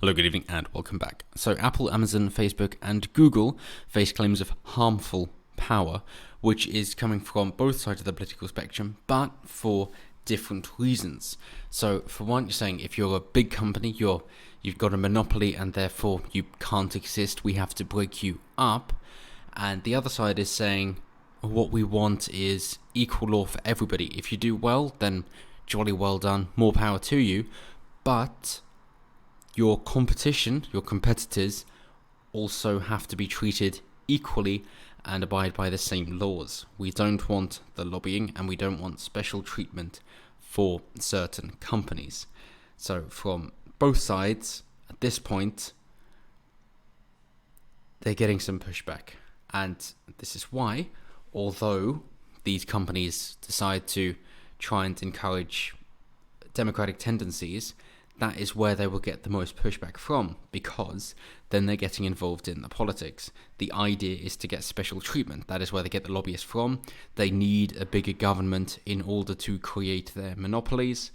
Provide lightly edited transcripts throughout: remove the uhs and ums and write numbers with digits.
Hello, good evening, and welcome back. So Apple, Amazon, Facebook, and Google face claims of harmful power, which is coming from both sides of the political spectrum, but for different reasons. So for one, you're saying if you're a big company, you've got a monopoly and therefore you can't exist, we have to break you up. And the other side is saying what we want is equal law for everybody. If you do well, then jolly well done, more power to you. But your competition, your competitors, also have to be treated equally and abide by the same laws. We don't want the lobbying and we don't want special treatment for certain companies. So from both sides, at this point, they're getting some pushback. And this is why, although these companies decide to try and encourage democratic tendencies, that is where they will get the most pushback from, because then they're getting involved in the politics. The idea is to get special treatment. That is where they get the lobbyists from. They need a bigger government in order to create their monopolies.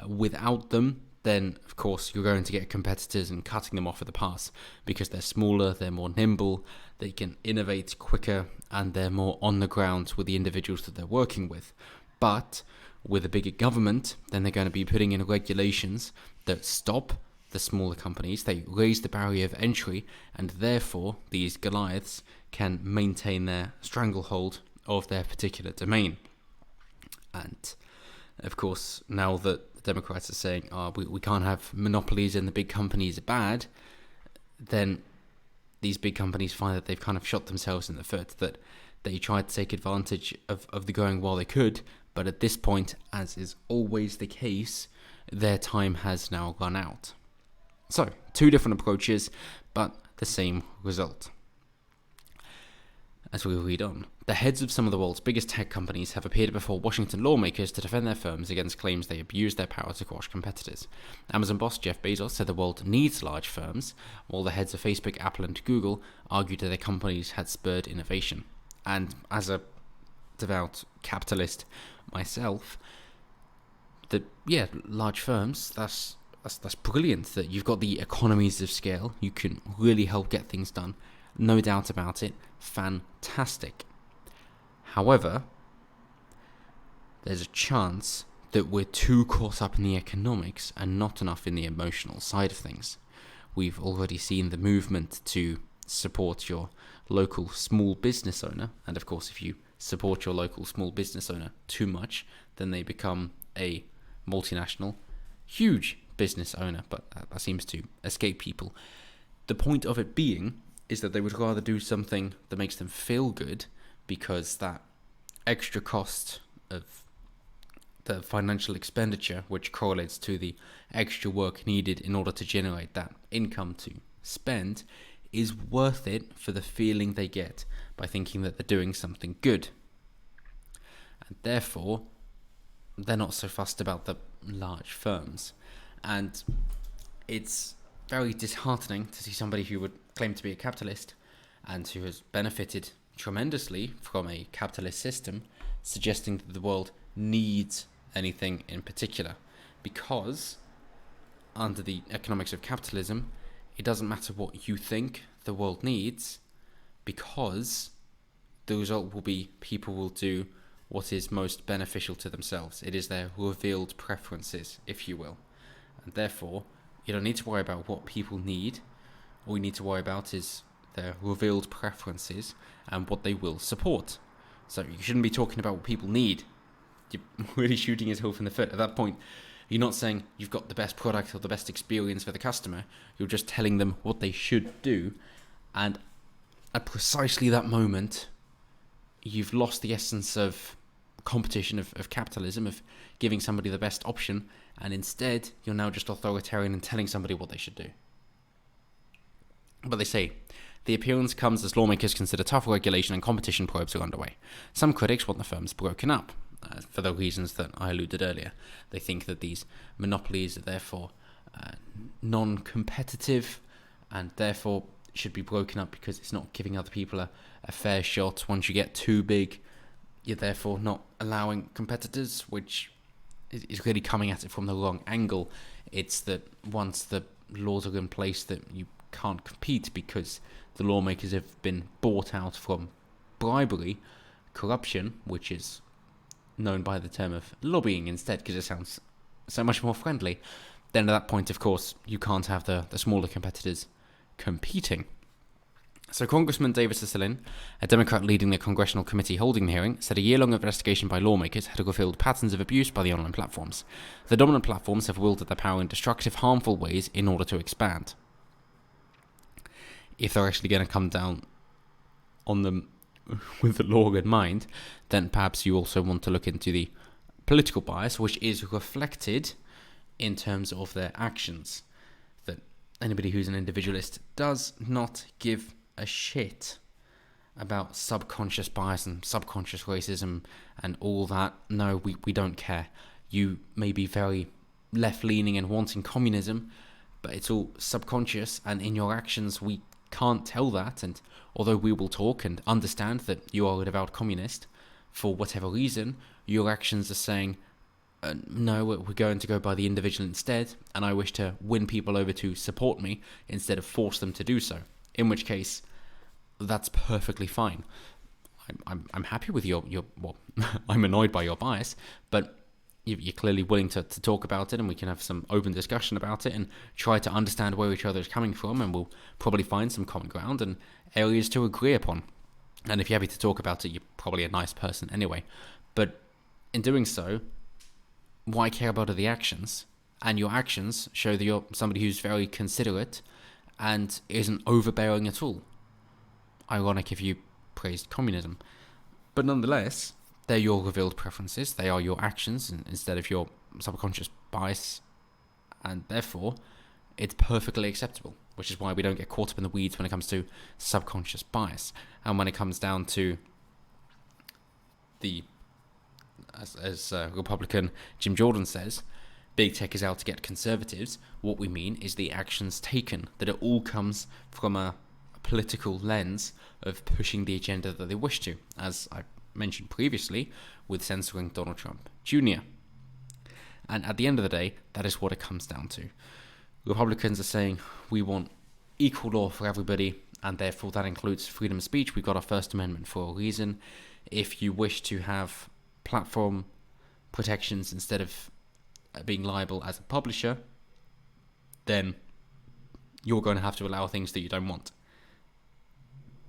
Without them, then of course you're going to get competitors and cutting them off at the pass, because they're smaller, they're more nimble, they can innovate quicker, and they're more on the ground with the individuals that they're working with. But with a bigger government, then they're going to be putting in regulations that stop the smaller companies. They raise the barrier of entry, and therefore these Goliaths can maintain their stranglehold of their particular domain. And of course, now that the Democrats are saying, we can't have monopolies and the big companies are bad, then these big companies find that they've kind of shot themselves in the foot, that they tried to take advantage of the going while they could, but at this point, as is always the case, their time has now run out. So, two different approaches, but the same result. As we read on, the heads of some of the world's biggest tech companies have appeared before Washington lawmakers to defend their firms against claims they abuse their power to quash competitors. Amazon boss Jeff Bezos said the world needs large firms, while the heads of Facebook, Apple, and Google argued that their companies had spurred innovation. And as a devout capitalist myself, large firms, that's brilliant, that you've got the economies of scale, you can really help get things done, no doubt about it, fantastic. However, there's a chance that we're too caught up in the economics and not enough in the emotional side of things. We've already seen the movement to support your local small business owner, and of course if you support your local small business owner too much, then they become a multinational, huge business owner, but that seems to escape people. The point of it being is that they would rather do something that makes them feel good, because that extra cost of the financial expenditure, which correlates to the extra work needed in order to generate that income to spend, is worth it for the feeling they get by thinking that they're doing something good. And therefore, they're not so fussed about the large firms. And it's very disheartening to see somebody who would claim to be a capitalist and who has benefited tremendously from a capitalist system suggesting that the world needs anything in particular, because under the economics of capitalism, it doesn't matter what you think the world needs, because the result will be people will do what is most beneficial to themselves. It is their revealed preferences, if you will. And therefore, you don't need to worry about what people need. All you need to worry about is their revealed preferences and what they will support. So you shouldn't be talking about what people need. You're really shooting yourself in the foot. At that point, you're not saying you've got the best product or the best experience for the customer. You're just telling them what they should do. And at precisely that moment, you've lost the essence of competition, of capitalism, of giving somebody the best option. And instead, you're now just authoritarian and telling somebody what they should do. But they say, the appearance comes as lawmakers consider tougher regulation and competition probes are underway. Some critics want the firms broken up, for the reasons that I alluded earlier. They think that these monopolies are therefore non-competitive and therefore should be broken up because it's not giving other people a fair shot. Once you get too big, you're therefore not allowing competitors, which is really coming at it from the wrong angle. It's that once the laws are in place that you can't compete because the lawmakers have been bought out from bribery, corruption, which is known by the term of lobbying instead because it sounds so much more friendly, then at that point, of course, you can't have the smaller competitors competing. So Congressman David Cicilline, a Democrat leading the Congressional committee holding the hearing, said a year-long investigation by lawmakers had revealed patterns of abuse by the online platforms. The dominant platforms have wielded their power in destructive, harmful ways in order to expand. If they're actually going to come down on them with the law in mind, then perhaps you also want to look into the political bias, which is reflected in terms of their actions. That anybody who's an individualist does not give a shit about subconscious bias and subconscious racism and all that. No, we don't care. You may be very left-leaning and wanting communism, but it's all subconscious, and in your actions we can't tell that. And although we will talk and understand that you are a devout communist, for whatever reason, your actions are saying, no, we're going to go by the individual instead, and I wish to win people over to support me instead of force them to do so. In which case, that's perfectly fine. I'm happy with your well, I'm annoyed by your bias, but you're clearly willing to talk about it, and we can have some open discussion about it and try to understand where each other is coming from, and we'll probably find some common ground and areas to agree upon. And if you're happy to talk about it, you're probably a nice person anyway. But in doing so, what I care about are the actions, and your actions show that you're somebody who's very considerate and isn't overbearing at all. Ironic if you praised communism. But nonetheless, they're your revealed preferences, they are your actions instead of your subconscious bias, and therefore it's perfectly acceptable, which is why we don't get caught up in the weeds when it comes to subconscious bias. And when it comes down to the, as Republican Jim Jordan says, big tech is out to get conservatives, what we mean is the actions taken, that it all comes from a political lens of pushing the agenda that they wish to, as I mentioned previously with censoring Donald Trump Jr. And at the end of the day, that is what it comes down to. Republicans are saying we want equal law for everybody, and therefore that includes freedom of speech. We've got our First Amendment for a reason. If you wish to have platform protections instead of being liable as a publisher, then you're going to have to allow things that you don't want.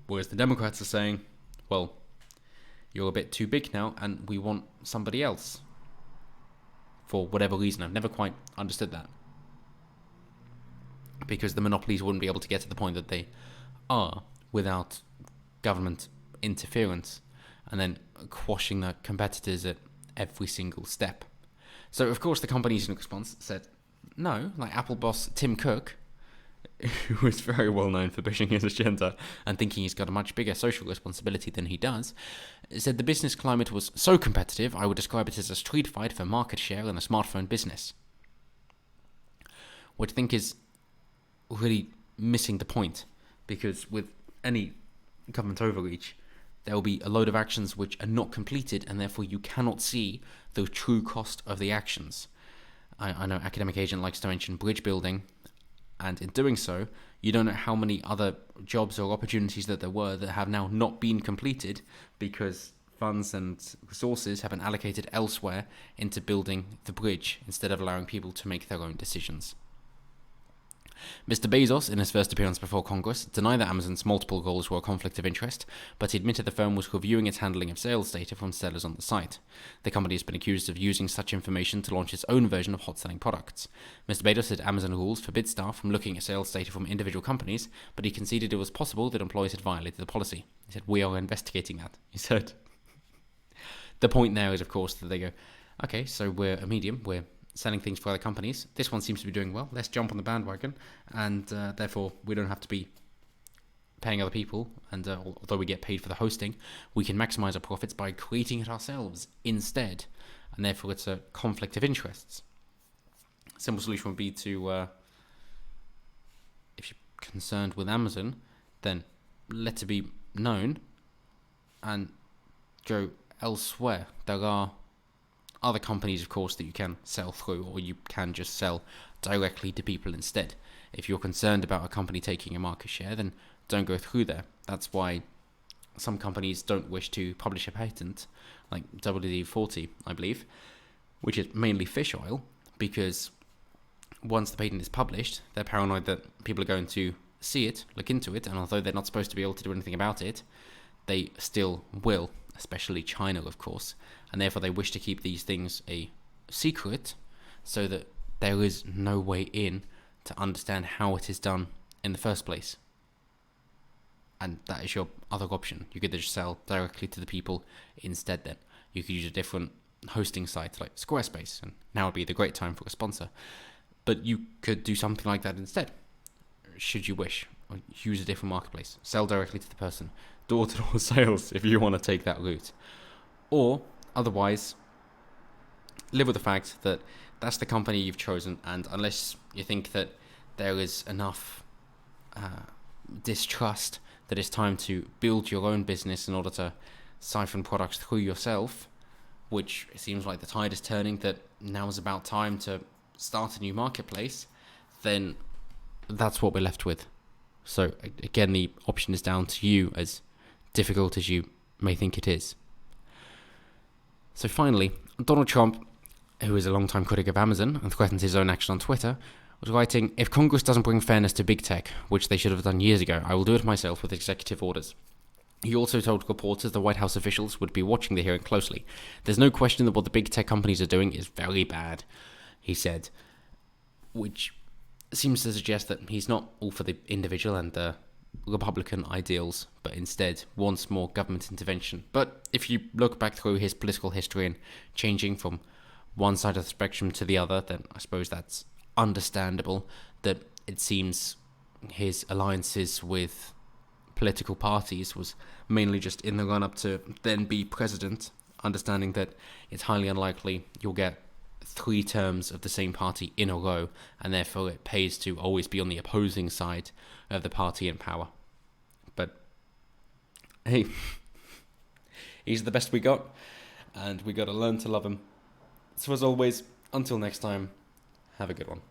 Whereas the Democrats are saying, well, you're a bit too big now and we want somebody else. For whatever reason, I've never quite understood that. Because the monopolies wouldn't be able to get to the point that they are without government interference and then quashing the competitors at every single step. So, of course, the companies in response said, no, like Apple boss Tim Cook, who is very well known for pushing his agenda and thinking he's got a much bigger social responsibility than he does, said the business climate was so competitive, I would describe it as a street fight for market share in the smartphone business. Which I think is really missing the point, because with any government overreach, there will be a load of actions which are not completed, and therefore you cannot see the true cost of the actions. I know Academic Agent likes to mention bridge building, and in doing so, you don't know how many other jobs or opportunities that there were that have now not been completed because funds and resources have been allocated elsewhere into building the bridge instead of allowing people to make their own decisions. Mr. Bezos, in his first appearance before Congress, denied that Amazon's multiple goals were a conflict of interest, but he admitted the firm was reviewing its handling of sales data from sellers on the site. The company has been accused of using such information to launch its own version of hot-selling products. Mr. Bezos said Amazon rules forbid staff from looking at sales data from individual companies, but he conceded it was possible that employees had violated the policy. He said, "We are investigating that," he said. The point there is, of course, that they go, okay, so we're a medium, we're selling things for other companies. This one seems to be doing well. Let's jump on the bandwagon, and therefore we don't have to be paying other people. And although we get paid for the hosting, we can maximize our profits by creating it ourselves instead. And therefore, it's a conflict of interests. A simple solution would be to, if you're concerned with Amazon, then let it be known and go elsewhere. There are other companies, of course, that you can sell through, or you can just sell directly to people instead. If you're concerned about a company taking a market share, then don't go through there. That's why some companies don't wish to publish a patent, like WD-40, I believe, which is mainly fish oil, because once the patent is published, they're paranoid that people are going to see it, look into it, and although they're not supposed to be able to do anything about it, they still will, especially China, of course, and therefore they wish to keep these things a secret so that there is no way in to understand how it is done in the first place. And that is your other option. You could just sell directly to the people instead then. You could use a different hosting site like Squarespace, and now would be the great time for a sponsor. But you could do something like that instead, should you wish. Or use a different marketplace. Sell directly to the person. Door-to-door sales if you want to take that route. Or, otherwise, live with the fact that that's the company you've chosen, and unless you think that there is enough distrust that it's time to build your own business in order to siphon products through yourself, which it seems like the tide is turning, that now is about time to start a new marketplace, then that's what we're left with. So again, the option is down to you, as difficult as you may think it is. So finally, Donald Trump, who is a long-time critic of Amazon and threatens his own action on Twitter, was writing, "If Congress doesn't bring fairness to big tech, which they should have done years ago, I will do it myself with executive orders." He also told reporters the White House officials would be watching the hearing closely. "There's no question that what the big tech companies are doing is very bad," he said, which seems to suggest that he's not all for the individual and the Republican ideals, but instead wants more government intervention. But if you look back through his political history and changing from one side of the spectrum to the other, then I suppose that's understandable that it seems his alliances with political parties was mainly just in the run-up to then be president, understanding that it's highly unlikely you'll get 3 terms of the same party in a row, and therefore it pays to always be on the opposing side of the party in power. But hey, he's the best we got, and we got to learn to love him. So as always, until next time, have a good one.